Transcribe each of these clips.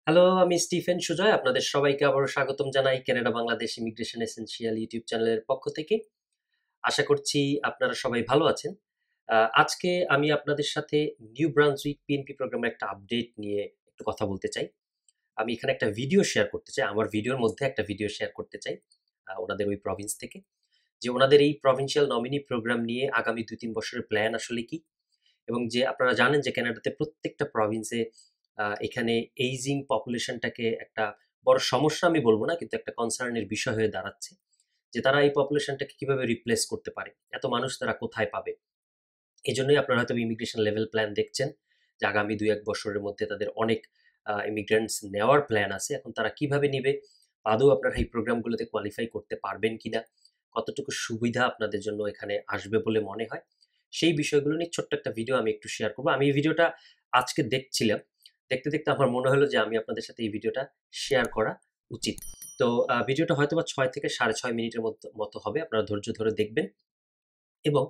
Hello, আমি Stephen Sujoy. আপনাদের সবাইকে আবারও স্বাগতম জানাই Canada Bangladesh immigration essential YouTube চ্যানেলের পক্ষ থেকে। আশা করছি আপনারা সবাই ভালো আছেন। আজকে আমি আপনাদের সাথে নিউ ব্রান্সউইক পিএনপি প্রোগ্রামের একটা আপডেট নিয়ে একটু কথা বলতে চাই। আমি এখানে একটা ভিডিও শেয়ার করতে চাই। আমার ভিডিওর মধ্যে একটা ভিডিও শেয়ার করতে চাই ওনাদের ওই প্রভিন্স থেকে। যে ওনাদের এই প্রভিন্সিয়াল নমিনি প্রোগ্রাম নিয়ে আগামী ২-৩ বছরের প্ল্যান আসলে কি? এবং যে আপনারা জানেন যে কানাডাতে প্রত্যেকটা প্রভিন্সে এখানে এইজিং পপুলেশনটাকে একটা বড় সমস্যা আমি বলবো না, কিন্তু একটা কনসার্নের বিষয় হয়ে দাঁড়াচ্ছে যে তারা এই পপুলেশনটাকে কিভাবে রিপ্লেস করতে পারে, এত মানুষ তারা কোথায় পাবে। এই জন্যই আপনারা হয়তো ইমিগ্রেশন লেভেল প্ল্যান দেখছেন যে আগামী ২-১ বছরের মধ্যে তাদের অনেক ইমিগ্রেন্টস নেওয়ার প্ল্যান আছে। এখন তারা কিভাবে নেবে, আদৌ আপনারা এই প্রোগ্রামগুলোতে কোয়ালিফাই করতে পারবেন কিনা, কতটুকু সুবিধা আপনাদের জন্য এখানে আসবে বলে মনে হয়, সেই বিষয়গুলো নিয়ে ছোট্ট একটা ভিডিও আমি একটু শেয়ার করবো। আমি এই ভিডিওটা আজকে দেখছিলাম, দেখতে দেখতে আমার মনে হলো যে আমি আপনাদের সাথে এই ভিডিওটা শেয়ার করা উচিত। তো ভিডিওটা হয়তো বা ৬ থেকে ৬.৫ মিনিটের মতো হবে, আপনারা ধৈর্য ধরে দেখবেন। এবং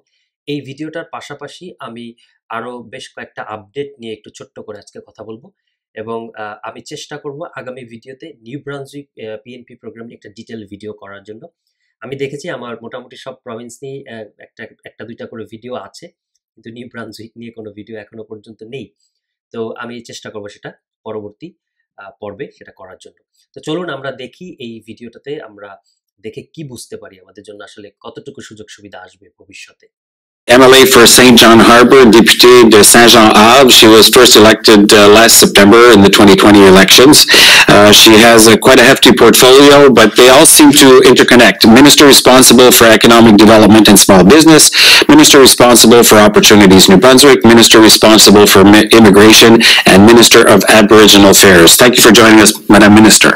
এই ভিডিওটার পাশাপাশি আমি আরও বেশ কয়েকটা আপডেট নিয়ে একটু ছোট্ট করে আজকে কথা বলবো। এবং আমি চেষ্টা করব আগামী ভিডিওতে নিউ ব্রান্সউইক পিএনপি প্রোগ্রাম নিয়ে একটা ডিটেল ভিডিও করার জন্য। আমি দেখেছি আমার মোটামুটি সব প্রভিন্স নিয়ে একটা দুইটা করে ভিডিও আছে, কিন্তু নিউ ব্রান্সউইক নিয়ে কোনো ভিডিও এখনো পর্যন্ত নেই। তো আমি চেষ্টা করব সেটা পরবর্তী পর্বে সেটা করার জন্য। তো চলুন আমরা দেখি এই ভিডিওটাতে আমরা দেখে কি বুঝতে পারি আমাদের জন্য আসলে কতটুকু সুযোগ সুবিধা আসবে ভবিষ্যতে। MLA for St. John Harbour, Député de Saint-Jean-Havre. She was first elected last September in the 2020 elections. She has quite a hefty portfolio, but they all seem to interconnect. Minister responsible for economic development and small business, Minister responsible for opportunities New Brunswick, Minister responsible for immigration, and Minister of Aboriginal Affairs. Thank you for joining us, Madam Minister.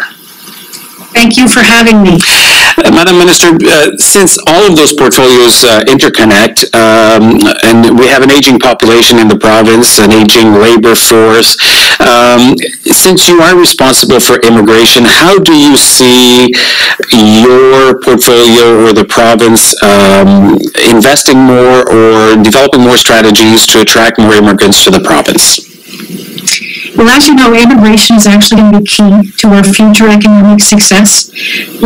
Thank you for having me. Madam Minister, since all of those portfolios interconnect, and we have an aging population in the province, an aging labor force, since you are responsible for immigration, how do you see your portfolio or the province investing more or developing more strategies to attract more immigrants to the province? Well, as you know, immigration is actually going to be key to our future economic success.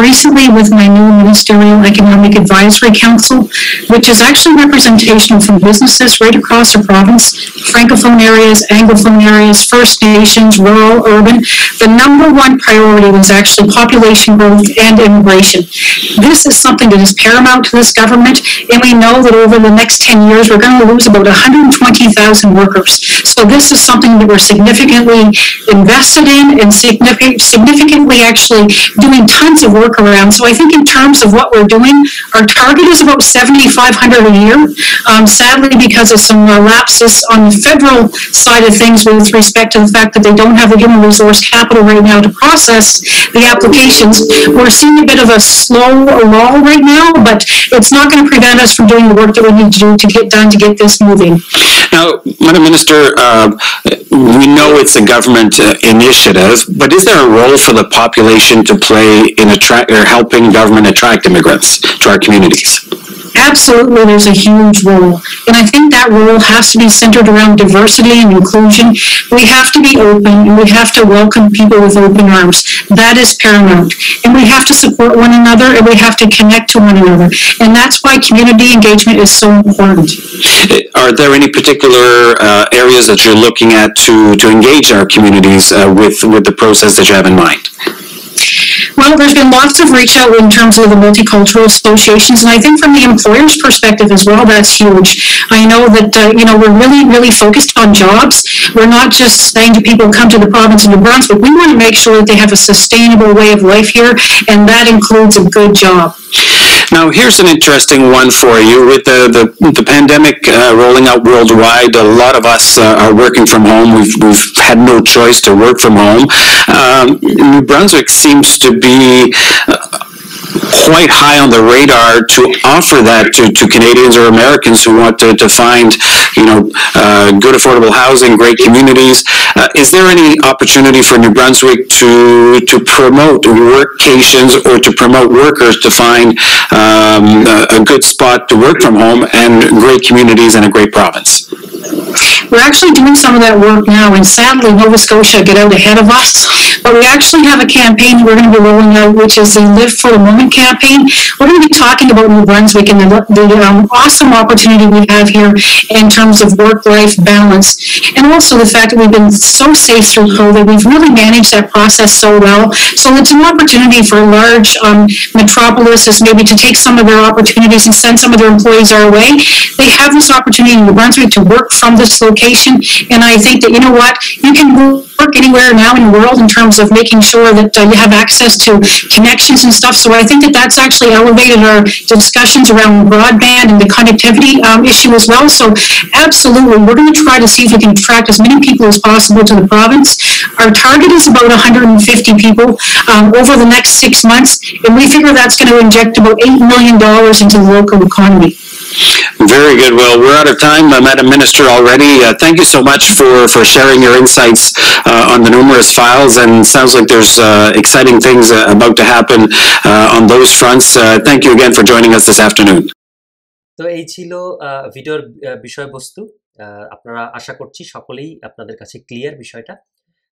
Recently, with my new Ministerial Economic Advisory Council, which is actually representational from businesses right across the province, Francophone areas, Anglophone areas, First Nations, rural, urban, the number one priority was actually population growth and immigration. This is something that is paramount to this government, and we know that over the next 10 years, we're going to lose about 120,000 workers. So this is something that we're significantly invested in and significantly actually doing tons of work around. So I think in terms of what we're doing, our target is about 7,500 a year. Sadly, because of some lapses on the federal side of things with respect to the fact that they don't have the human resource capital right now to process the applications, we're seeing a bit of a slow lull right now, but it's not going to prevent us from doing the work that we need to do to get done to get this moving. Now, Madam Minister, we know it's a government initiative, but is there a role for the population to play in helping government attract immigrants to our communities? Absolutely, there's a huge role. And I think that role has to be centered around diversity and inclusion. We have to be open, and we have to welcome people with open arms. That is paramount. And we have to support one another, and we have to connect to one another. And that's why community engagement is so important. Are there any particular areas that you're looking at to engage our communities with the process that you have in mind? Well, there's been lots of reach out in terms of the multicultural associations, and I think from the employer's perspective as well, that's huge. I know that, we're really, really focused on jobs. We're not just saying to people, come to the province of New Brunswick. We want to make sure that they have a sustainable way of life here, and that includes a good job. Now, here's an interesting one for you. With the pandemic rolling out worldwide, a lot of us are working from home. We've had no choice to work from home. New Brunswick seems to be quite high on the radar to offer that to Canadians or Americans who want to find, good affordable housing, great communities. Is there any opportunity for New Brunswick to promote workcations or to promote workers to find a good spot to work from home and great communities and a great province? We're actually doing some of that work now, and sadly, Nova Scotia got out ahead of us. but we actually have a campaign we're going to be rolling out, which is the Live for the Moment campaign. We're going to be talking about New Brunswick and the awesome opportunity we have here in terms of work-life balance, and also the fact that we've been so safe through COVID. We've really managed that process so well. So it's an opportunity for large metropolises maybe to take some of their opportunities and send some of their employees our way. They have this opportunity in New Brunswick to work from this location, and I think that, you know what, you can work anywhere now in the world in terms of making sure that you have access to connections and stuff. So I think that that's actually elevated our discussions around broadband and the connectivity issue as well. So absolutely, we're going to try to see if we can attract as many people as possible to the province. Our target is about 150 people over the next 6 months, and we figure that's going to inject about $8 million into the local economy. Very good. Well, we're out of time, Madam Minister, already. Thank you so much for sharing your insights on the numerous files, and sounds like there's exciting things about to happen on those fronts. Thank you again for joining us this afternoon. তো এই ছিল ভিডিওর বিষয়বস্তু। আপনারা আশা করছি সকলেই আপনাদের কাছে ক্লিয়ার বিষয়টা।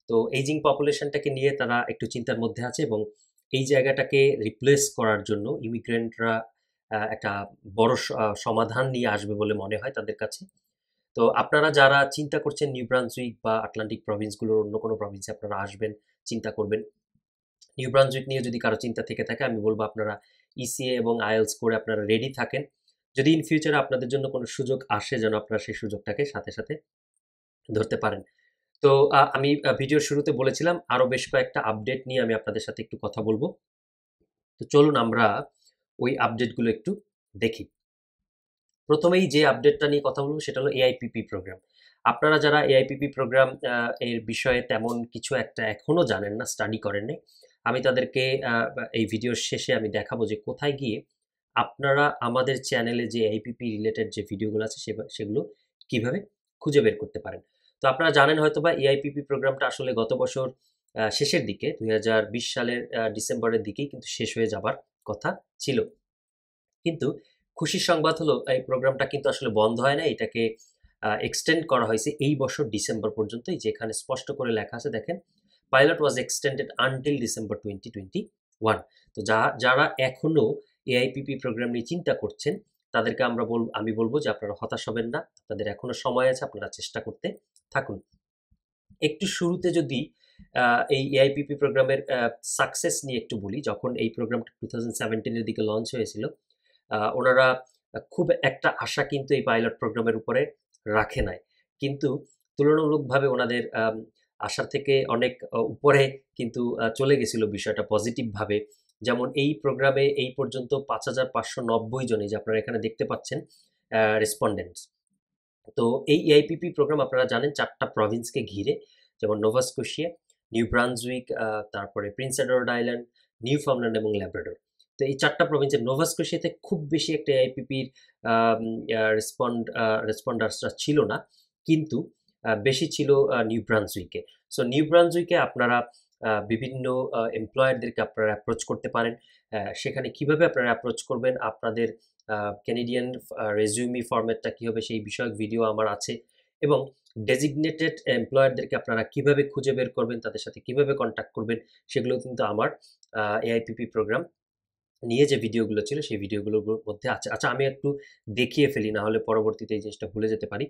তো এইজিং পপুলেশনটাকে নিয়ে তারা একটু চিন্তার মধ্যে আছে, এবং এই জায়গাটাকে রিপ্লেস করার জন্য ইমিগ্রেন্টরা একটা বড় সমাধান নিয়ে আসবে বলে মনে হয় তাদের কাছে। তো আপনারা যারা চিন্তা করছেন নিউ ব্রান্সউইক বা আটলান্টিক প্রভিন্সগুলোর অন্য কোনো প্রভিন্সে আপনারা আসবেন, চিন্তা করবেন, নিউ ব্রান্সউইক নিয়ে যদি কারো চিন্তা থেকে থাকে, আমি বলবো আপনারা ইসিএ এবং আইএলস করে আপনারা রেডি থাকেন। যদি ইন ফিউচারে আপনাদের জন্য কোনো সুযোগ আসে, যেন আপনারা সেই সুযোগটাকে সাথে সাথে ধরতে পারেন। তো আমি ভিডিওর শুরুতে বলেছিলাম আরও বেশ কয়েকটা আপডেট নিয়ে আমি আপনাদের সাথে একটু কথা বলবো। তো চলুন আমরা ওই আপডেটগুলো একটু দেখি। প্রথমেই যে আপডেটটা নিয়ে কথা বলবো সেটা হলো এআইপিপি প্রোগ্রাম। আপনারা যারা এআইপিপি প্রোগ্রাম এর বিষয়ে তেমন কিছু একটা এখনও জানেন না, স্টাডি করেন নাই, আমি তাদেরকে এই ভিডিওর শেষে আমি দেখাবো যে কোথায় গিয়ে আপনারা আমাদের চ্যানেলে যে এআইপিপি রিলেটেড যে ভিডিওগুলো আছে সেগুলো কিভাবে খুঁজে বের করতে পারেন। তো আপনারা জানেন হয়তো বা এআইপিপি প্রোগ্রামটা আসলে গত বছর শেষের দিকে 2020 সালের ডিসেম্বরের দিকেই কিন্তু শেষ হয়ে যাবার কথা ছিল, কিন্তু খুশির সংবাদ হলো এই প্রোগ্রামটা কিন্তু আসলে বন্ধ হয় না, এটাকে এক্সটেন্ড করা হয়েছে এই বছর ডিসেম্বর পর্যন্তই, যেখানে স্পষ্ট করে লেখা আছে দেখেন, পাইলট ওয়াজ এক্সটেন্ডেড আনটিল ডিসেম্বর 2021। তো যারা এখনো এআইপিপি প্রোগ্রাম নিয়ে চিন্তা করছেন তাদেরকে আমি বলবো যে আপনারা হতাশ হবেন না, আপনাদের এখনো সময় আছে, আপনারা চেষ্টা করতে থাকুন। একটু শুরুতে যদি এই এআইপিপি প্রোগ্রামের সাকসেস নিয়ে একটু বলি, যখন এই প্রোগ্রামটা 2017-এর দিকে লঞ্চ হয়েছিল, ওনারা খুব একটা আশা কিন্তু এই পাইলট প্রোগ্রামের উপরে রাখে নাই, কিন্তু তুলনামূলকভাবে ওনাদের আশার থেকে অনেক উপরে কিন্তু চলে গেছিল বিষয়টা পজিটিভভাবে। যেমন এই প্রোগ্রামে এই পর্যন্ত 5590 জন, যে আপনারা এখানে দেখতে পাচ্ছেন রেসপন্ডেন্টস। তো এই এআইপিপি প্রোগ্রাম আপনারা জানেন 4টা প্রভিন্সকে ঘিরে, যেমন নোভা স্কোশিয়া, নিউ ব্রান্সউইক, তারপরে প্রিন্স এডওয়ার্ড আইল্যান্ড, নিউ ফাউন্ডল্যান্ড এবং ল্যাব্রাডর। তো এই 4টা প্রভিন্সের নোভা স্কোশিয়াতে খুব বেশি একটা এআইপিপির রেসপন্ডার্সরা ছিল না, কিন্তু বেশি ছিল নিউ ব্রান্সউইকে। সো নিউ ব্রান্সউইকে আপনারা বিভিন্ন এমপ্লয়ারদেরকে আপনারা অ্যাপ্রোচ করতে পারেন। সেখানে কিভাবে আপনারা অ্যাপ্রোচ করবেন, আপনাদের ক্যানেডিয়ান রেজিউমি ফরম্যাটটা কী হবে সেই বিষয়ক ভিডিও আমার আছে, এবং ডেজিগনেটেড এমপ্লয়ারদেরকে আপনারা কিভাবে খুঁজে বের করবেন, তাদের সাথে কিভাবে কন্ট্যাক্ট করবেন, সেগুলো কিন্তু আমার এআইপিপি প্রোগ্রাম নিয়ে যে ভিডিওগুলো ছিল সেই ভিডিওগুলোর মধ্যে আছে। আচ্ছা, আমি একটু দেখিয়ে ফেলি, না হলে পরবর্তীতে এই জিনিসটা ভুলে যেতে পারি।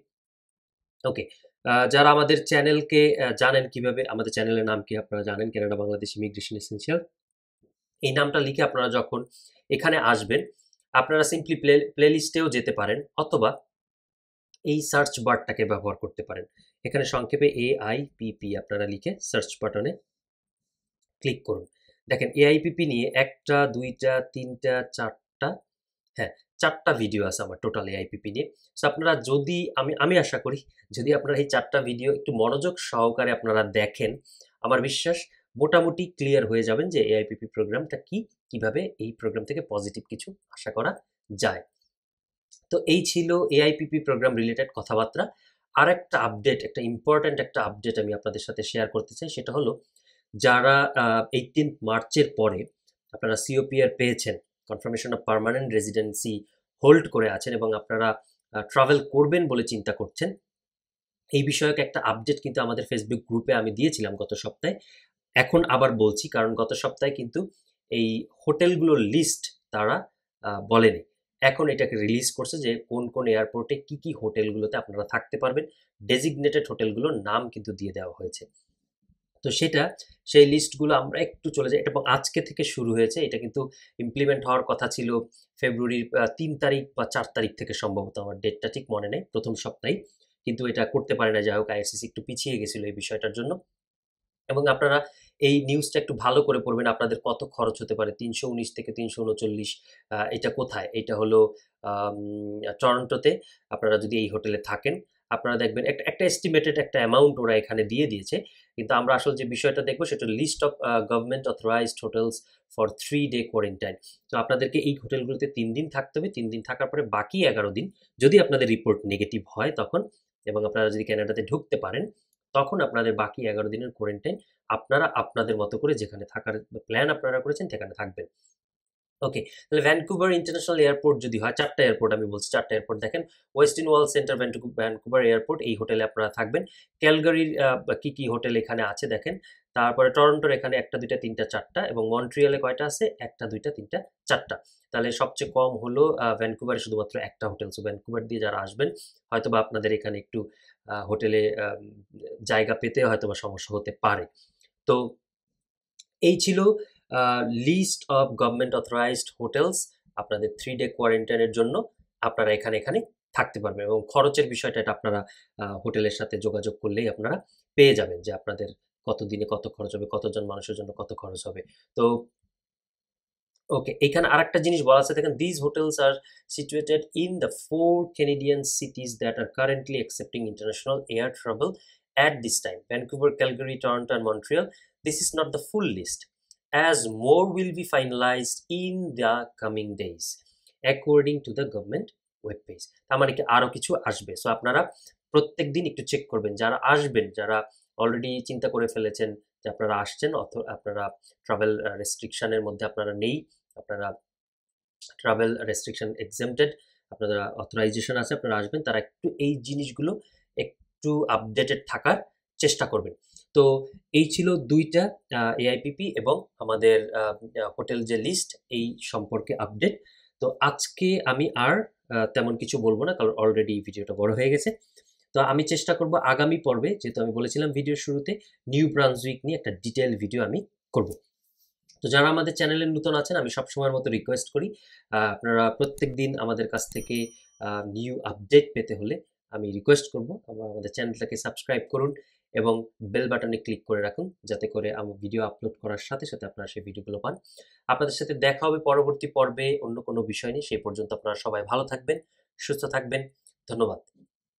ওকে, যারা আমাদের চ্যানেলকে জানেন, কিভাবে আমাদের চ্যানেলের নাম কি আপনারা জানেন, কানাডা বাংলাদেশ ইমিগ্রেশন এসেনশিয়াল। এই নামটা লিখে আপনারা যখন এখানে আসবেন, আপনারা সিম্পলি প্লেলিস্টেও যেতে পারেন, অথবা এই সার্চ বারটাকে ব্যবহার করতে পারেন। এখানে সংক্ষেপে এআইপিপি আপনারা লিখে সার্চ বাটনে ক্লিক করুন। দেখেন এআইপিপি নিয়ে 1টা 2টা 3টা 4টা, হ্যাঁ 4টা ভিডিও আছে আমার টোটাল এআইপিপি নিয়ে। সো আপনারা যদি আমি আশা করি যদি আপনারা এই 4টা ভিডিও একটু মনোযোগ সহকারে আপনারা দেখেন, আমার বিশ্বাস মোটামুটি ক্লিয়ার হয়ে যাবেন যে এআইপিপি প্রোগ্রামটা কি, কিভাবে এই প্রোগ্রাম থেকে পজিটিভ কিছু আশা করা যায়। তো এই ছিল এআইপিপি প্রোগ্রাম রিলেটেড কথাবার্তা। আর একটা আপডেট, একটা ইম্পর্ট্যান্ট একটা আপডেট আমি আপনাদের সাথে শেয়ার করতে চাই, সেটা হলো যারা 18 মার্চের পরে আপনারা সিওপিআর পেয়েছেন, confirmation of permanent residency hold করে আছেন, এবং আপনারা ট্রাভেল করবেন বলে চিন্তা করছেন, এই বিষয়ক একটা আপডেট কিন্তু আমাদের ফেসবুক গ্রুপে আমি দিয়েছিলাম গত সপ্তাহে। এখন আবার বলছি, কারণ গত সপ্তাহে কিন্তু এই হোটেলগুলোর লিস্ট তারা বলেনি। এখন এটাকে রিলিজ করছে যে কোন কোন এয়ারপোর্টে কি কি হোটেলগুলোতে আপনারা থাকতে পারবেন। ডেজিগনেটেড হোটেলগুলোর নাম কিন্তু দিয়ে দেওয়া হয়েছে। তো সেই লিস্টগুলো আমরা একটু চলে যাই। এটা আজকে থেকে শুরু হয়েছে। এটা কিন্তু ইমপ্লিমেন্ট হওয়ার কথা ছিল ফেব্রুয়ারির ৩ তারিখ বা ৪ তারিখ থেকে, সম্ভবত, আমার ডেটটা ঠিক মনে নেই, প্রথম সপ্তাহে। কিন্তু এটা করতে পারে না। যাই হোক, আইআরসিসি একটু পিছিয়ে গেছিল এই বিষয়টার জন্য। এবং আপনারা এই নিউজটা একটু ভালো করে পড়বেন। আপনাদের কত খরচ হতে পারে ৩১৯ থেকে ৩৩৯। এটা কোথায়? এটা হলো টরন্টোতে। আপনারা যদি এই হোটেলে থাকেন, আপনারা দেখবেন একটা এস্টিমেটেড একটা অ্যামাউন্ট ওরা এখানে দিয়ে দিয়েছে। কিন্তু আমরা আসলে যে বিষয়টা দেখবো সেটা list of government authorized hotels for 3 day quarantine. তো আপনাদেরকে এই হোটেলগুলোতে ৩ দিন থাকতে হবে। ৩ দিন থাকার পরে বাকি ১১ দিন যদি আপনাদের রিপোর্ট নেগেটিভ হয় তখন, এবং আপনারা যদি ক্যানাডাতে ঢুকতে পারেন, তখন আপনাদের বাকি ১১ দিনের কোয়ারেন্টাইন আপনারা আপনাদের মতো করে যেখানে থাকার প্ল্যান আপনারা করেছেন সেখানে থাকবেন। ওকে, তাহলে ভ্যানকুভার ইন্টারন্যাশনাল এয়ারপোর্ট যদি হয়, ৪টা এয়ারপোর্ট আমি বলছি, 4টা এয়ারপোর্ট দেখেন। ওয়েস্টিন ওয়াল সেন্টার ভ্যানকুভার এয়ারপোর্ট, এই হোটেলে আপনারা থাকবেন। ক্যালগারির কি হোটেল এখানে আছে দেখেন। তারপরে টরন্টোর এখানে ১টা ২টা ৩টা ৪টা, এবং মন্ট্রিয়ালে কয়টা আছে? ১টা ২টা ৩টা ৪টা। তাহলে সবচেয়ে কম হলো ভ্যানকুভারে শুধুমাত্র 1টা হোটেল। সো ভ্যানকুভার দিয়ে যারা আসবেন, হয়তোবা আপনাদের এখানে একটু হোটেলে জায়গা পেতে হয়তোবা সমস্যা হতে পারে। তো এই ছিল list of government authorized hotels আপনাদের 3 ডে কোয়ারেন্টাইনের জন্য। আপনারা এখানে থাকতে পারবেন, এবং খরচের বিষয়টা এটা আপনারা হোটেলের সাথে যোগাযোগ করলেই আপনারা পেয়ে যাবেন যে আপনাদের কত দিনে কত খরচ হবে, কতজন মানুষের জন্য কত খরচ হবে। তো ওকে, এখানে আরেকটা জিনিস বলা আছে দেখেন, this hotels are situated in the 4 Canadian cities that are currently accepting international air travel at this time: Vancouver, Calgary, Toronto and Montreal. This is not the full list, as more will be finalized in the coming days according to the government web page. তার মানে কি আরো কিছু আসবে। So আপনারা প্রত্যেকদিন একটু check করবেন, যারা আসবেন, যারা অলরেডি চিন্তা করে ফেলেছেন যে আপনারা আসছেন, আপনারা ট্রাভেল রেস্ট্রিকশনের মধ্যে আপনারা নেই, আপনারা ট্রাভেল রেস্ট্রিকশন এক্সেম্পটেড, আপনারা অথরাইজেশন আছে, আপনারা আসবেন, তারা একটু এই জিনিসগুলো একটু আপডেটেড থাকার চেষ্টা করবেন। তো এই ছিল 2টা এআইপিপি এবং আমাদের হোটেল যে লিস্ট, এই সম্পর্কে আপডেট। তো আজকে আমি আর তেমন কিছু বলবো না, কারণ অলরেডি ভিডিওটা বড় হয়ে গেছে। তো আমি চেষ্টা করব আগামী পর্বে, যেহেতু আমি বলেছিলাম ভিডিওর শুরুতে, নিউ ব্রান্সউইক নিয়ে একটা ডিটেইল ভিডিও আমি করব। তো যারা আমাদের চ্যানেলে নতুন আছেন, আমি সবসময়ের মতো রিকোয়েস্ট করি, আপনারা প্রত্যেক দিন আমাদের কাছ থেকে নিউ আপডেট পেতে হলে আমি রিকোয়েস্ট করব আমাদের চ্যানেলটাকে সাবস্ক্রাইব করুন এবং বেল বাটনে ক্লিক করে রাখুন, যাতে করে আমার ভিডিও আপলোড করার সাথে সাথে আপনারা সেই ভিডিওগুলো পান। আপনাদের সাথে দেখা হবে পরবর্তী পর্বে অন্য কোনো বিষয় নিয়ে। সেই পর্যন্ত আপনারা সবাই ভালো থাকবেন, সুস্থ থাকবেন। ধন্যবাদ।